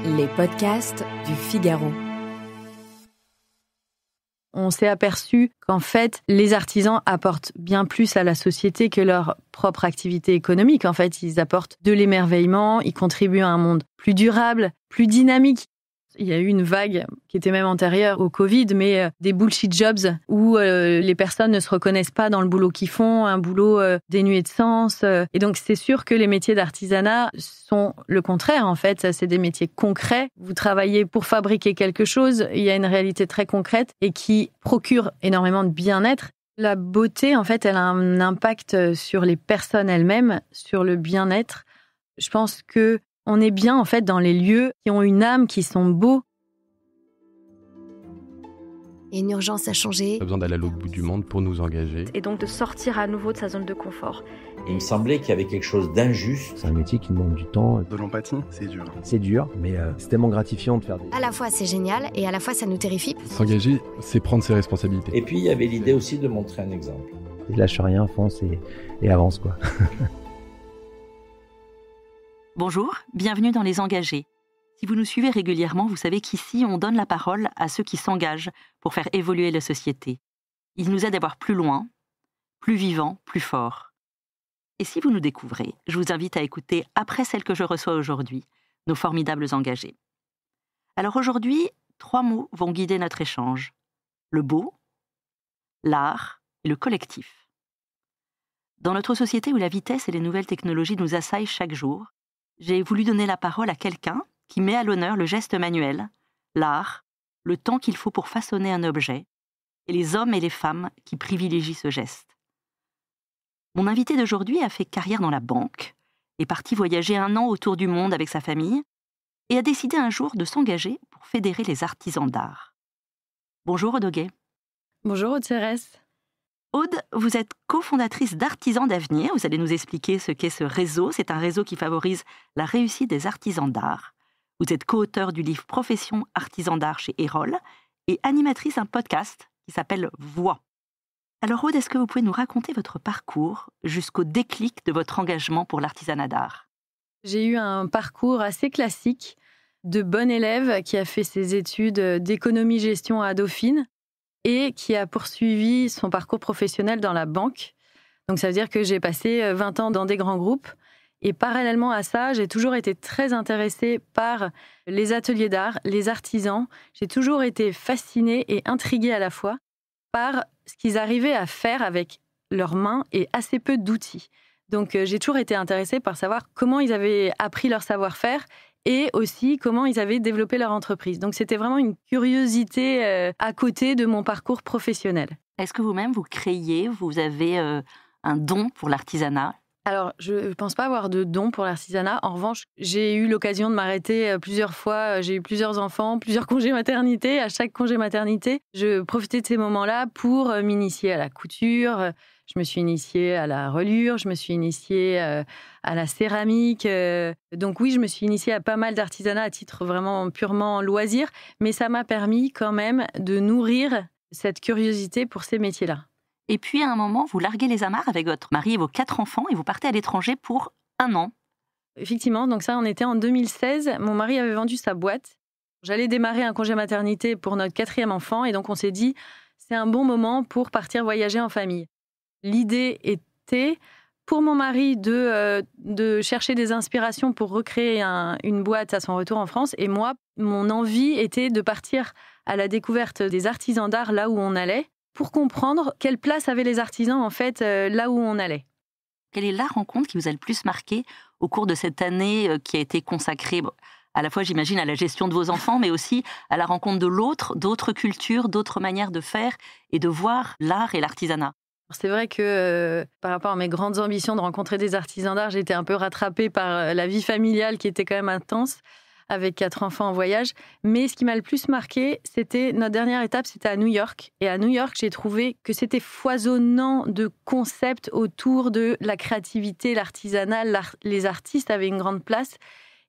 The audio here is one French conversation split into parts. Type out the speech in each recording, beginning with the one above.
Les podcasts du Figaro. On s'est aperçu qu'en fait, les artisans apportent bien plus à la société que leur propre activité économique. En fait, ils apportent de l'émerveillement, ils contribuent à un monde plus durable, plus dynamique. Il y a eu une vague qui était même antérieure au Covid, mais des bullshit jobs où les personnes ne se reconnaissent pas dans le boulot qu'ils font, un boulot dénué de sens. Et donc, c'est sûr que les métiers d'artisanat sont le contraire, en fait. C'est des métiers concrets. Vous travaillez pour fabriquer quelque chose. Il y a une réalité très concrète et qui procure énormément de bien-être. La beauté, en fait, elle a un impact sur les personnes elles-mêmes, sur le bien-être. Je pense que on est bien, en fait, dans les lieux qui ont une âme, qui sont beaux. Il y a une urgence à changer. On a besoin d'aller à l'autre bout du monde pour nous engager. Et donc de sortir à nouveau de sa zone de confort. Il me semblait qu'il y avait quelque chose d'injuste. C'est un métier qui demande du temps. De l'empathie, c'est dur. C'est dur, mais c'est tellement gratifiant de faire des... À la fois, c'est génial et à la fois, ça nous terrifie. S'engager, c'est prendre ses responsabilités. Et puis, il y avait l'idée aussi de montrer un exemple. Et lâche rien, fonce et avance, quoi. Bonjour, bienvenue dans Les Engagés. Si vous nous suivez régulièrement, vous savez qu'ici, on donne la parole à ceux qui s'engagent pour faire évoluer la société. Ils nous aident à voir plus loin, plus vivant, plus fort. Et si vous nous découvrez, je vous invite à écouter, après celle que je reçois aujourd'hui, nos formidables engagés. Alors aujourd'hui, 3 mots vont guider notre échange. Le beau, l'art et le collectif. Dans notre société où la vitesse et les nouvelles technologies nous assaillent chaque jour, j'ai voulu donner la parole à quelqu'un qui met à l'honneur le geste manuel, l'art, le temps qu'il faut pour façonner un objet, et les hommes et les femmes qui privilégient ce geste. Mon invité d'aujourd'hui a fait carrière dans la banque, est parti voyager 1 an autour du monde avec sa famille, et a décidé un jour de s'engager pour fédérer les artisans d'art. Bonjour Aude Auguet. Bonjour Aude Cérès. Aude, vous êtes cofondatrice d'Artisans d'Avenir. Vous allez nous expliquer ce qu'est ce réseau. C'est un réseau qui favorise la réussite des artisans d'art. Vous êtes co-auteur du livre Profession artisan d'art chez Erol et animatrice d'un podcast qui s'appelle Voix. Alors Aude, est-ce que vous pouvez nous raconter votre parcours jusqu'au déclic de votre engagement pour l'artisanat d'art ? J'ai eu un parcours assez classique de bonne élève qui a fait ses études d'économie-gestion à Dauphine et qui a poursuivi son parcours professionnel dans la banque. Donc ça veut dire que j'ai passé 20 ans dans des grands groupes. Et parallèlement à ça, j'ai toujours été très intéressée par les ateliers d'art, les artisans. J'ai toujours été fascinée et intriguée à la fois par ce qu'ils arrivaient à faire avec leurs mains et assez peu d'outils. Donc j'ai toujours été intéressée par savoir comment ils avaient appris leur savoir-faire et aussi comment ils avaient développé leur entreprise. Donc c'était vraiment une curiosité à côté de mon parcours professionnel. Est-ce que vous-même, vous créiez, vous avez un don pour l'artisanat ? Alors, je ne pense pas avoir de don pour l'artisanat. En revanche, j'ai eu l'occasion de m'arrêter plusieurs fois. J'ai eu plusieurs enfants, plusieurs congés maternité. À chaque congé maternité, je profitais de ces moments-là pour m'initier à la couture. Je me suis initiée à la reliure, je me suis initiée à la céramique. Donc oui, je me suis initiée à pas mal d'artisanat à titre vraiment purement loisir. Mais ça m'a permis quand même de nourrir cette curiosité pour ces métiers-là. Et puis, à un moment, vous larguez les amarres avec votre mari et vos 4 enfants et vous partez à l'étranger pour 1 an. Effectivement, donc ça, on était en 2016. Mon mari avait vendu sa boîte. J'allais démarrer un congé maternité pour notre 4e enfant et donc on s'est dit, c'est un bon moment pour partir voyager en famille. L'idée était, pour mon mari, de chercher des inspirations pour recréer une boîte à son retour en France. Et moi, mon envie était de partir à la découverte des artisans d'art là où on allait, pour comprendre quelle place avaient les artisans, en fait, là où on allait. Quelle est la rencontre qui vous a le plus marqué au cours de cette année qui a été consacrée, à la fois, j'imagine, à la gestion de vos enfants, mais aussi à la rencontre de l'autre, d'autres cultures, d'autres manières de faire et de voir l'art et l'artisanat ? C'est vrai que par rapport à mes grandes ambitions de rencontrer des artisans d'art, j'ai été un peu rattrapée par la vie familiale qui était quand même intense, avec 4 enfants en voyage. Mais ce qui m'a le plus marqué, c'était notre dernière étape, c'était à New York. Et à New York, j'ai trouvé que c'était foisonnant de concepts autour de la créativité, l'artisanat. Les artistes avaient une grande place.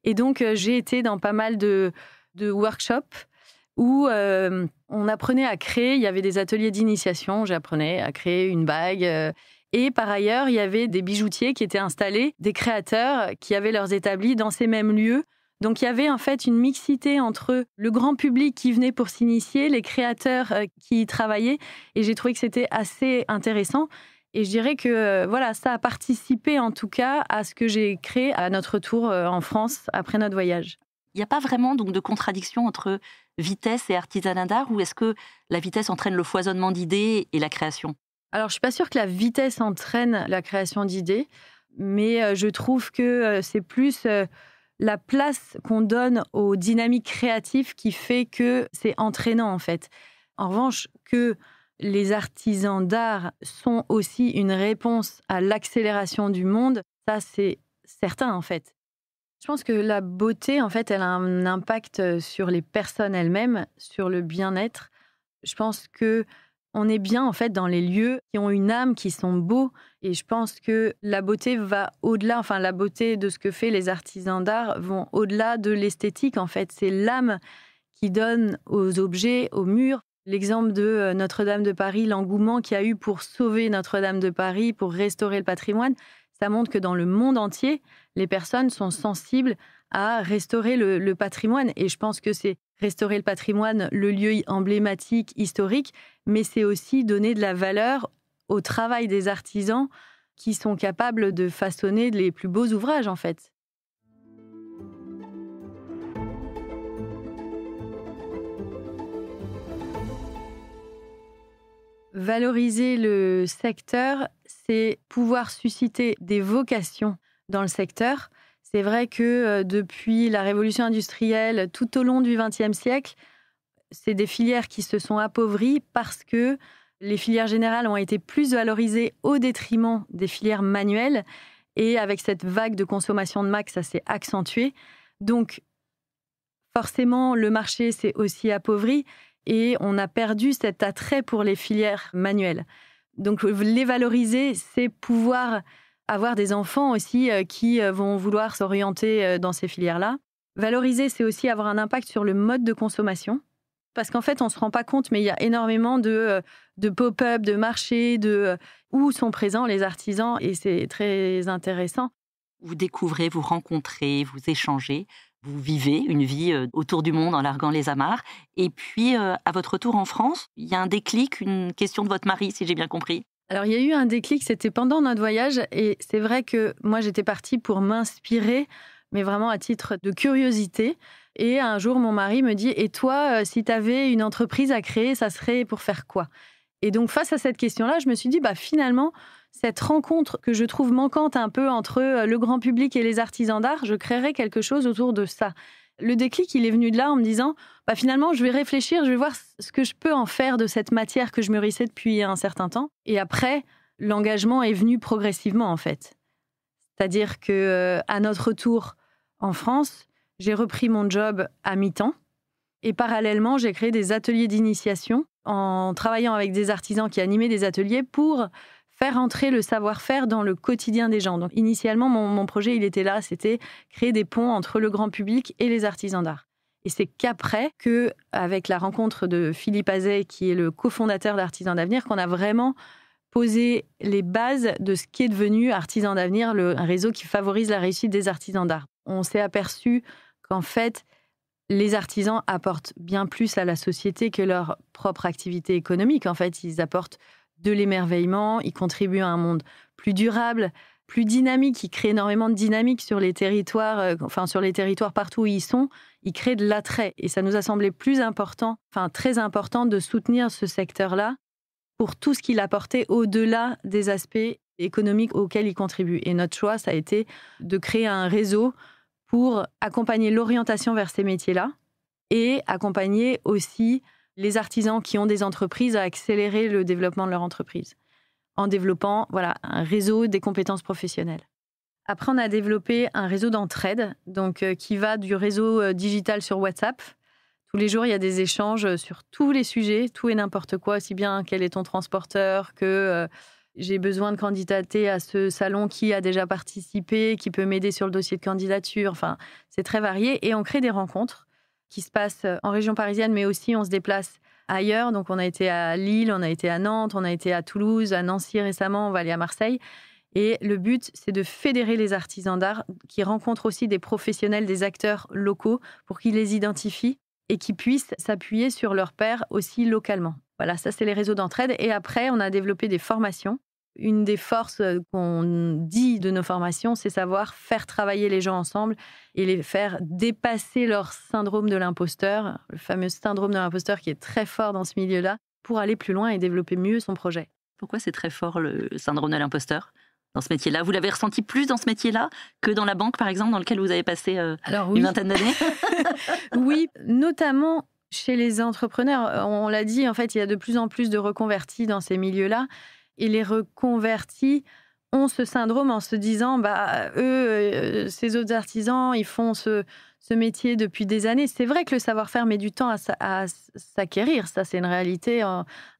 Et donc, j'ai été dans pas mal de workshops où on apprenait à créer. Il y avait des ateliers d'initiation. J'apprenais à créer une bague. Et par ailleurs, il y avait des bijoutiers qui étaient installés, des créateurs qui avaient leurs établis dans ces mêmes lieux. Donc il y avait en fait une mixité entre le grand public qui venait pour s'initier, les créateurs qui y travaillaient, et j'ai trouvé que c'était assez intéressant. Et je dirais que voilà, ça a participé en tout cas à ce que j'ai créé à notre retour en France après notre voyage. Il n'y a pas vraiment donc de contradiction entre vitesse et artisanat d'art, ou est-ce que la vitesse entraîne le foisonnement d'idées et la création ? Alors je suis pas sûre que la vitesse entraîne la création d'idées, mais je trouve que c'est plus la place qu'on donne aux dynamiques créatives qui fait que c'est entraînant en fait. En revanche, que les artisans d'art sont aussi une réponse à l'accélération du monde, ça c'est certain en fait. Je pense que la beauté, en fait, elle a un impact sur les personnes elles-mêmes, sur le bien-être. Je pense que on est bien en fait dans les lieux qui ont une âme, qui sont beaux. Et je pense que la beauté va au-delà, enfin la beauté de ce que fait les artisans d'art vont au-delà de l'esthétique en fait. C'est l'âme qui donne aux objets, aux murs. L'exemple de Notre-Dame de Paris, l'engouement qu'il y a eu pour sauver Notre-Dame de Paris, pour restaurer le patrimoine, ça montre que dans le monde entier, les personnes sont sensibles à restaurer le patrimoine. Et je pense que c'est restaurer le patrimoine, le lieu emblématique, historique, mais c'est aussi donner de la valeur au travail des artisans qui sont capables de façonner les plus beaux ouvrages, en fait. Valoriser le secteur, c'est pouvoir susciter des vocations dans le secteur. C'est vrai que depuis la révolution industrielle, tout au long du XXe siècle, c'est des filières qui se sont appauvries parce que les filières générales ont été plus valorisées au détriment des filières manuelles. Et avec cette vague de consommation de masse, ça s'est accentué. Donc, forcément, le marché s'est aussi appauvri et on a perdu cet attrait pour les filières manuelles. Donc, les valoriser, c'est pouvoir avoir des enfants aussi qui vont vouloir s'orienter dans ces filières-là. Valoriser, c'est aussi avoir un impact sur le mode de consommation. Parce qu'en fait, on ne se rend pas compte, mais il y a énormément de pop-up, de marchés, où sont présents les artisans, et c'est très intéressant. Vous découvrez, vous rencontrez, vous échangez, vous vivez une vie autour du monde en larguant les amarres. Et puis, à votre retour en France, il y a un déclic, une question de votre mari, si j'ai bien compris. Alors, il y a eu un déclic, c'était pendant notre voyage, et c'est vrai que moi, j'étais partie pour m'inspirer, mais vraiment à titre de curiosité. Et un jour, mon mari me dit « Et toi, si tu avais une entreprise à créer, ça serait pour faire quoi ?» Et donc, face à cette question-là, je me suis dit finalement, cette rencontre que je trouve manquante un peu entre le grand public et les artisans d'art, je créerais quelque chose autour de ça. Le déclic, il est venu de là en me disant finalement, je vais réfléchir, je vais voir ce que je peux en faire de cette matière que je mûrissais depuis un certain temps. Et après, l'engagement est venu progressivement, en fait. C'est-à-dire qu'à notre retour en France, j'ai repris mon job à mi-temps et parallèlement, j'ai créé des ateliers d'initiation en travaillant avec des artisans qui animaient des ateliers pour faire entrer le savoir-faire dans le quotidien des gens. Donc, initialement, mon projet, il était là, c'était créer des ponts entre le grand public et les artisans d'art. Et c'est qu'après, avec la rencontre de Philippe Azet, qui est le cofondateur d'Artisans d'Avenir, qu'on a vraiment posé les bases de ce qui est devenu Artisans d'Avenir, un réseau qui favorise la réussite des artisans d'art. On s'est aperçu qu'en fait, les artisans apportent bien plus à la société que leur propre activité économique. En fait, ils apportent de l'émerveillement, ils contribuent à un monde plus durable, plus dynamique. Ils créent énormément de dynamique sur les territoires, sur les territoires partout où ils sont. Ils créent de l'attrait. Et ça nous a semblé très important de soutenir ce secteur-là pour tout ce qu'il apportait au-delà des aspects économiques auxquels il contribue. Et notre choix, ça a été de créer un réseau pour accompagner l'orientation vers ces métiers-là et accompagner aussi les artisans qui ont des entreprises à accélérer le développement de leur entreprise en développant un réseau des compétences professionnelles. Après, on a développé un réseau d'entraide qui va du réseau digital sur WhatsApp. Tous les jours, il y a des échanges sur tous les sujets, tout et n'importe quoi, aussi bien quel est ton transporteur que j'ai besoin de candidater à ce salon qui a déjà participé, qui peut m'aider sur le dossier de candidature. Enfin, c'est très varié. Et on crée des rencontres qui se passent en région parisienne, mais aussi on se déplace ailleurs. Donc, on a été à Lille, on a été à Nantes, on a été à Toulouse, à Nancy récemment, on va aller à Marseille. Et le but, c'est de fédérer les artisans d'art qui rencontrent aussi des professionnels, des acteurs locaux pour qu'ils les identifient et qu'ils puissent s'appuyer sur leurs pairs aussi localement. Voilà, ça, c'est les réseaux d'entraide. Et après, on a développé des formations. Une des forces qu'on dit de nos formations, c'est savoir faire travailler les gens ensemble et les faire dépasser leur syndrome de l'imposteur, le fameux syndrome de l'imposteur qui est très fort dans ce milieu-là, pour aller plus loin et développer mieux son projet. Pourquoi c'est très fort le syndrome de l'imposteur dans ce métier-là? Vous l'avez ressenti plus dans ce métier-là que dans la banque, par exemple, dans lequel vous avez passé une vingtaine d'années? Oui, notamment chez les entrepreneurs. On l'a dit, en fait, il y a de plus en plus de reconvertis dans ces milieux-là. Et les reconvertis ont ce syndrome en se disant, ces autres artisans, ils font ce métier depuis des années. C'est vrai que le savoir-faire met du temps à s'acquérir. Ça, c'est une réalité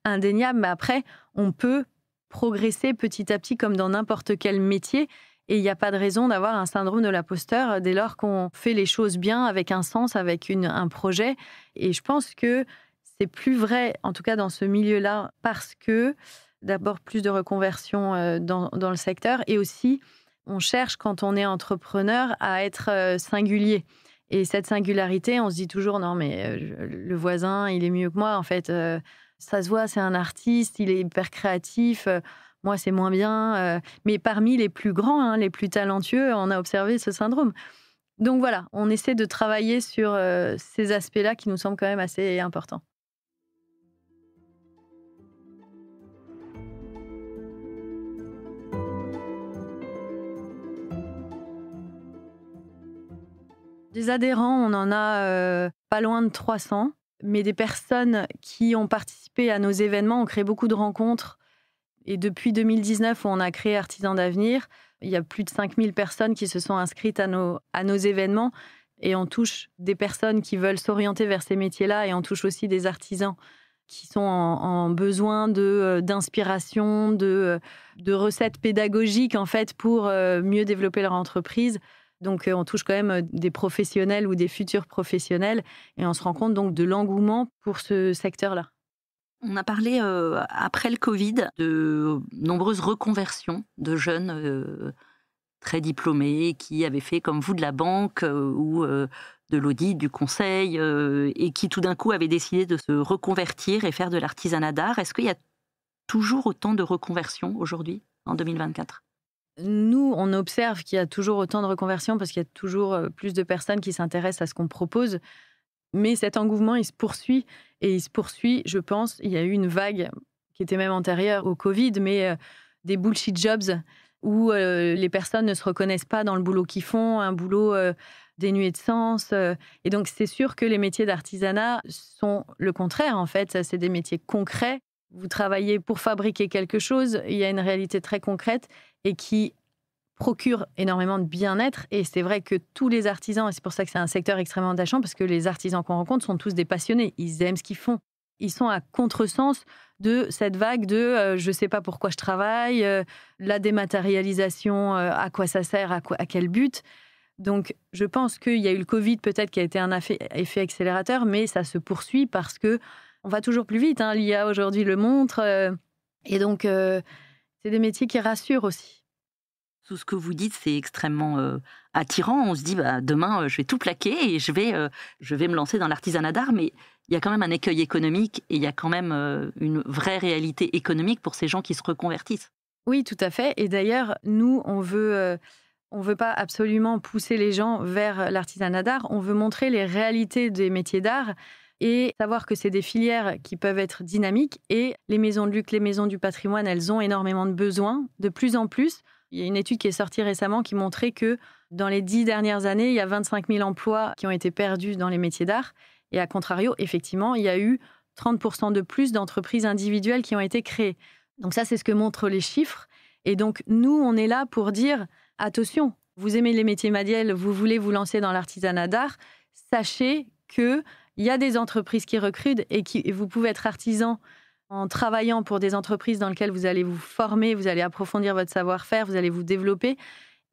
indéniable. Mais après, on peut progresser petit à petit comme dans n'importe quel métier. Et il n'y a pas de raison d'avoir un syndrome de l'imposteur dès lors qu'on fait les choses bien, avec un sens, avec un projet. Et je pense que c'est plus vrai, en tout cas dans ce milieu-là, parce que d'abord plus de reconversion dans le secteur et aussi on cherche quand on est entrepreneur à être singulier. Et cette singularité, on se dit toujours non mais le voisin il est mieux que moi en fait, ça se voit, c'est un artiste, il est hyper créatif, moi c'est moins bien. Mais parmi les plus grands, les plus talentueux, on a observé ce syndrome. Donc voilà, on essaie de travailler sur ces aspects-là qui nous semblent quand même assez importants. Des adhérents, on en a pas loin de 300, mais des personnes qui ont participé à nos événements, on crée beaucoup de rencontres. Et depuis 2019, où on a créé Artisans d'Avenir, il y a plus de 5000 personnes qui se sont inscrites à nos événements. Et on touche des personnes qui veulent s'orienter vers ces métiers-là, et on touche aussi des artisans qui sont en besoin d'inspiration, de recettes pédagogiques en fait, pour mieux développer leur entreprise. Donc, on touche quand même des professionnels ou des futurs professionnels et on se rend compte donc de l'engouement pour ce secteur-là. On a parlé, après le Covid, de nombreuses reconversions de jeunes très diplômés qui avaient fait, comme vous, de la banque ou de l'audit, du conseil et qui, tout d'un coup, avaient décidé de se reconvertir et faire de l'artisanat d'art. Est-ce qu'il y a toujours autant de reconversions aujourd'hui, en 2024 ? Nous, on observe qu'il y a toujours autant de reconversions parce qu'il y a toujours plus de personnes qui s'intéressent à ce qu'on propose. Mais cet engouement, il se poursuit. Et il se poursuit, je pense, il y a eu une vague qui était même antérieure au Covid, mais des bullshit jobs où les personnes ne se reconnaissent pas dans le boulot qu'ils font, un boulot dénué de sens. Et donc, c'est sûr que les métiers d'artisanat sont le contraire, en fait. C'est des métiers concrets. Vous travaillez pour fabriquer quelque chose, il y a une réalité très concrète et qui procure énormément de bien-être. Et c'est vrai que tous les artisans, et c'est pour ça que c'est un secteur extrêmement attachant, parce que les artisans qu'on rencontre sont tous des passionnés. Ils aiment ce qu'ils font. Ils sont à contresens de cette vague de je ne sais pas pourquoi je travaille, la dématérialisation, à quoi ça sert, à quel but. Donc, je pense qu'il y a eu le Covid peut-être qui a été un effet accélérateur, mais ça se poursuit parce que on va toujours plus vite. L'IA aujourd'hui le montre. Et donc, c'est des métiers qui rassurent aussi. Tout ce que vous dites, c'est extrêmement attirant. On se dit, demain, je vais tout plaquer et je vais me lancer dans l'artisanat d'art. Mais il y a quand même un écueil économique et il y a quand même une vraie réalité économique pour ces gens qui se reconvertissent. Oui, tout à fait. Et d'ailleurs, nous, on veut pas absolument pousser les gens vers l'artisanat d'art. On veut montrer les réalités des métiers d'art et savoir que c'est des filières qui peuvent être dynamiques. Et les maisons de luxe, les maisons du patrimoine, elles ont énormément de besoins, de plus en plus. Il y a une étude qui est sortie récemment qui montrait que dans les 10 dernières années, il y a 25 000 emplois qui ont été perdus dans les métiers d'art. Et à contrario, effectivement, il y a eu 30% de plus d'entreprises individuelles qui ont été créées. Donc ça, c'est ce que montrent les chiffres. Et donc, nous, on est là pour dire, attention, vous aimez les métiers manuels, vous voulez vous lancer dans l'artisanat d'art, sachez qu'il y a des entreprises qui recrutent et vous pouvez être artisan en travaillant pour des entreprises dans lesquelles vous allez vous former, vous allez approfondir votre savoir-faire, vous allez vous développer.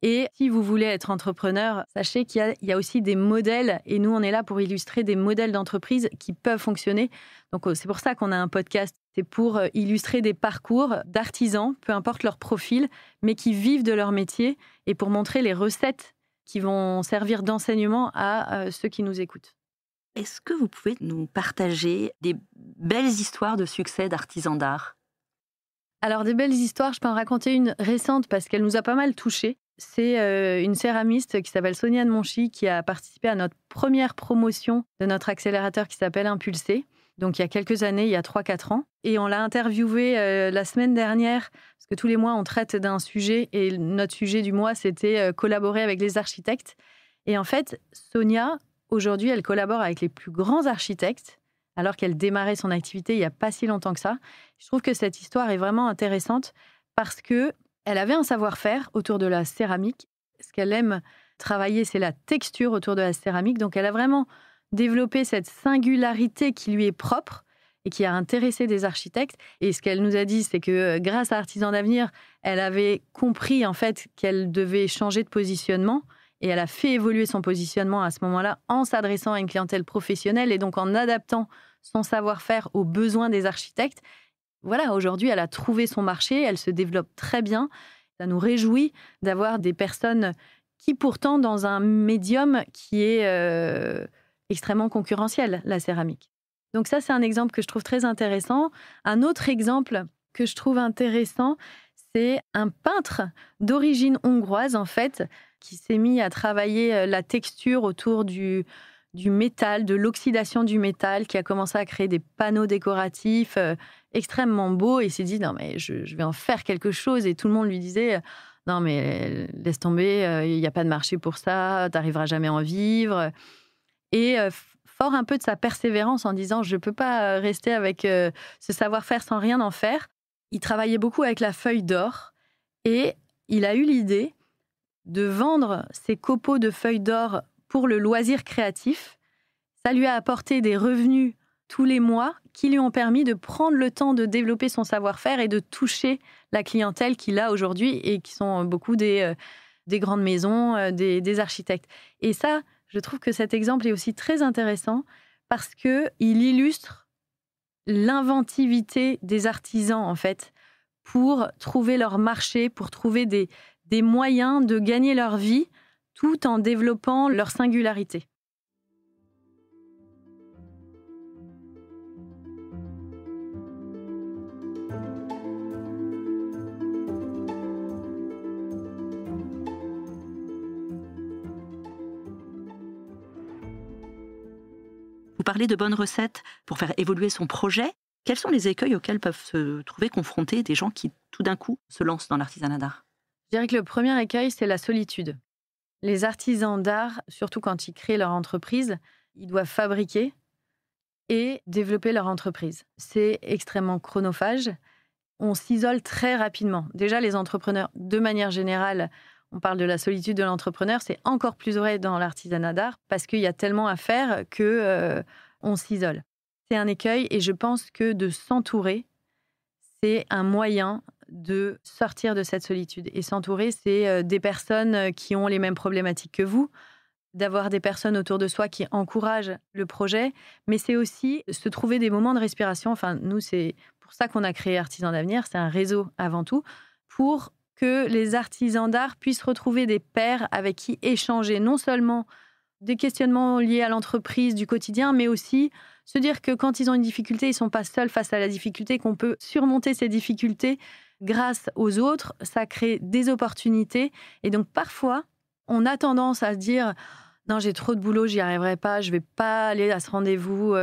Et si vous voulez être entrepreneur, sachez qu'il y a aussi des modèles. Et nous, on est là pour illustrer des modèles d'entreprises qui peuvent fonctionner. Donc, c'est pour ça qu'on a un podcast C'est pour illustrer des parcours d'artisans, peu importe leur profil, mais qui vivent de leur métier et pour montrer les recettes qui vont servir d'enseignement à ceux qui nous écoutent. Est-ce que vous pouvez nous partager des belles histoires de succès d'artisans d'art ? Alors, des belles histoires, je peux en raconter une récente parce qu'elle nous a pas mal touchés. C'est une céramiste qui s'appelle Sonia de Monchy qui a participé à notre première promotion de notre accélérateur qui s'appelle Impulser. Donc, il y a quelques années, il y a 3-4 ans. Et on l'a interviewée la semaine dernière parce que tous les mois, on traite d'un sujet et notre sujet du mois, c'était collaborer avec les architectes. Et en fait, Sonia, aujourd'hui, elle collabore avec les plus grands architectes alors qu'elle démarrait son activité il n'y a pas si longtemps que ça. Je trouve que cette histoire est vraiment intéressante parce qu'elle avait un savoir-faire autour de la céramique. Ce qu'elle aime travailler, c'est la texture autour de la céramique. Donc, elle a vraiment développé cette singularité qui lui est propre et qui a intéressé des architectes. Et ce qu'elle nous a dit, c'est que grâce à Artisans d'Avenir, elle avait compris en fait qu'elle devait changer de positionnement. Et elle a fait évoluer son positionnement à ce moment-là en s'adressant à une clientèle professionnelle et donc en adaptant son savoir-faire aux besoins des architectes. Voilà, aujourd'hui, elle a trouvé son marché, elle se développe très bien. Ça nous réjouit d'avoir des personnes qui, pourtant, dans un médium qui est extrêmement concurrentiel, la céramique. Donc ça, c'est un exemple que je trouve très intéressant. Un autre exemple que je trouve intéressant, c'est un peintre d'origine hongroise, en fait, qui s'est mis à travailler la texture autour du métal, de l'oxydation du métal, qui a commencé à créer des panneaux décoratifs extrêmement beaux. Et il s'est dit, non, mais je vais en faire quelque chose. Et tout le monde lui disait, non, mais laisse tomber, il n'y a pas de marché pour ça, tu n'arriveras jamais à en vivre. Et fort un peu de sa persévérance en disant, je ne peux pas rester avec ce savoir-faire sans rien en faire. Il travaillait beaucoup avec la feuille d'or et il a eu l'idée de vendre ses copeaux de feuilles d'or pour le loisir créatif. Ça lui a apporté des revenus tous les mois qui lui ont permis de prendre le temps de développer son savoir-faire et de toucher la clientèle qu'il a aujourd'hui et qui sont beaucoup des grandes maisons, des architectes. Et ça, je trouve que cet exemple est aussi très intéressant parce qu'il illustre l'inventivité des artisans, en fait, pour trouver leur marché, pour trouver des moyens de gagner leur vie tout en développant leur singularité. Vous parlez de bonnes recettes pour faire évoluer son projet. Quels sont les écueils auxquels peuvent se trouver confrontés des gens qui, tout d'un coup, se lancent dans l'artisanat d'art ? Je dirais que le premier écueil, c'est la solitude. Les artisans d'art, surtout quand ils créent leur entreprise, ils doivent fabriquer et développer leur entreprise. C'est extrêmement chronophage. On s'isole très rapidement. Déjà, les entrepreneurs, de manière générale, on parle de la solitude de l'entrepreneur, c'est encore plus vrai dans l'artisanat d'art parce qu'il y a tellement à faire qu'on s'isole. C'est un écueil et je pense que de s'entourer, c'est un moyen de sortir de cette solitude. Et s'entourer, c'est des personnes qui ont les mêmes problématiques que vous, d'avoir des personnes autour de soi qui encouragent le projet, mais c'est aussi se trouver des moments de respiration. Enfin, nous, c'est pour ça qu'on a créé Artisans d'Avenir, c'est un réseau avant tout, pour que les artisans d'art puissent retrouver des pairs avec qui échanger, non seulement des questionnements liés à l'entreprise du quotidien, mais aussi se dire que quand ils ont une difficulté, ils ne sont pas seuls face à la difficulté, qu'on peut surmonter ces difficultés grâce aux autres. Ça crée des opportunités. Et donc, parfois, on a tendance à se dire « Non, j'ai trop de boulot, j'y arriverai pas, je ne vais pas aller à ce rendez-vous. »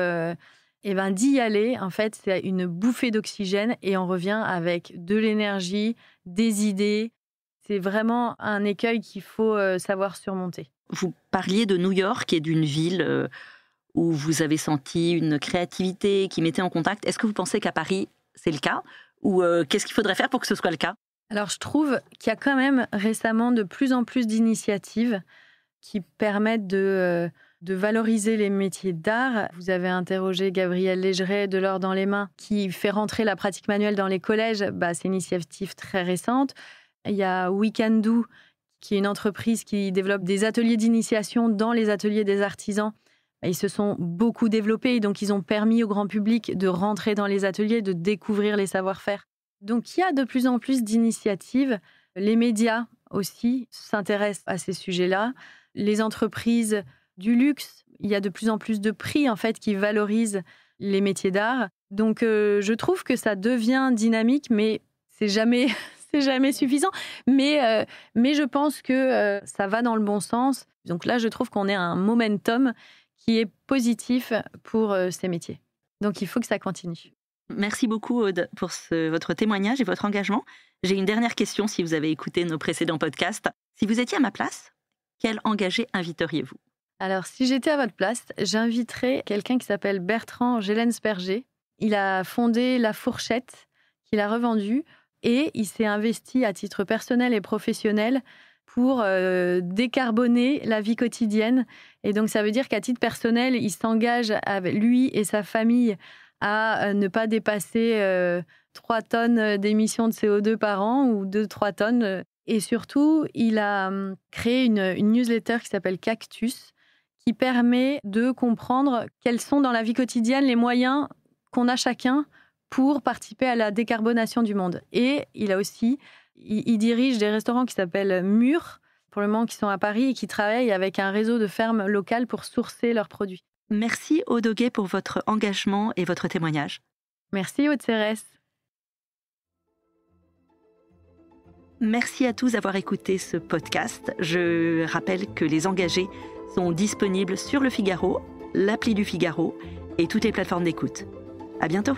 Et bien, d'y aller, en fait, c'est une bouffée d'oxygène et on revient avec de l'énergie, des idées. C'est vraiment un écueil qu'il faut savoir surmonter. Vous parliez de New York et d'une ville où vous avez senti une créativité qui mettait en contact. Est-ce que vous pensez qu'à Paris, c'est le cas ? Ou qu'est-ce qu'il faudrait faire pour que ce soit le cas ? Alors, je trouve qu'il y a quand même récemment de plus en plus d'initiatives qui permettent de valoriser les métiers d'art. Vous avez interrogé Gabrielle Légeret de l'Or dans les mains, qui fait rentrer la pratique manuelle dans les collèges. C'est une initiative très récente. Il y a We Can Do, qui est une entreprise qui développe des ateliers d'initiation dans les ateliers des artisans ils se sont beaucoup développés, donc ils ont permis au grand public de rentrer dans les ateliers, de découvrir les savoir-faire. Donc il y a de plus en plus d'initiatives. Les médias aussi s'intéressent à ces sujets-là. Les entreprises du luxe, il y a de plus en plus de prix en fait qui valorisent les métiers d'art. Donc je trouve que ça devient dynamique, mais c'est jamais suffisant. Mais je pense que ça va dans le bon sens. Donc là, je trouve qu'on est à un momentum qui est positif pour ces métiers. Donc il faut que ça continue. Merci beaucoup, Aude, pour votre témoignage et votre engagement. J'ai une dernière question si vous avez écouté nos précédents podcasts. Si vous étiez à ma place, quel engagé inviteriez-vous ? Alors, si j'étais à votre place, j'inviterais quelqu'un qui s'appelle Bertrand Gellensperger. Il a fondé La Fourchette, qu'il a revendue, et il s'est investi à titre personnel et professionnel pour décarboner la vie quotidienne. Et donc, ça veut dire qu'à titre personnel, il s'engage avec lui et sa famille à ne pas dépasser 3 tonnes d'émissions de CO2 par an ou 2-3 tonnes. Et surtout, il a créé une newsletter qui s'appelle Cactus, qui permet de comprendre quels sont dans la vie quotidienne les moyens qu'on a chacun pour participer à la décarbonation du monde. Et il dirige des restaurants qui s'appellent Mûr, pour le moment qui sont à Paris et qui travaillent avec un réseau de fermes locales pour sourcer leurs produits. Merci Aude Auguet pour votre engagement et votre témoignage. Merci Aude Cérès. Merci à tous d'avoir écouté ce podcast. Je rappelle que Les Engagés sont disponibles sur Le Figaro, l'appli du Figaro et toutes les plateformes d'écoute. À bientôt.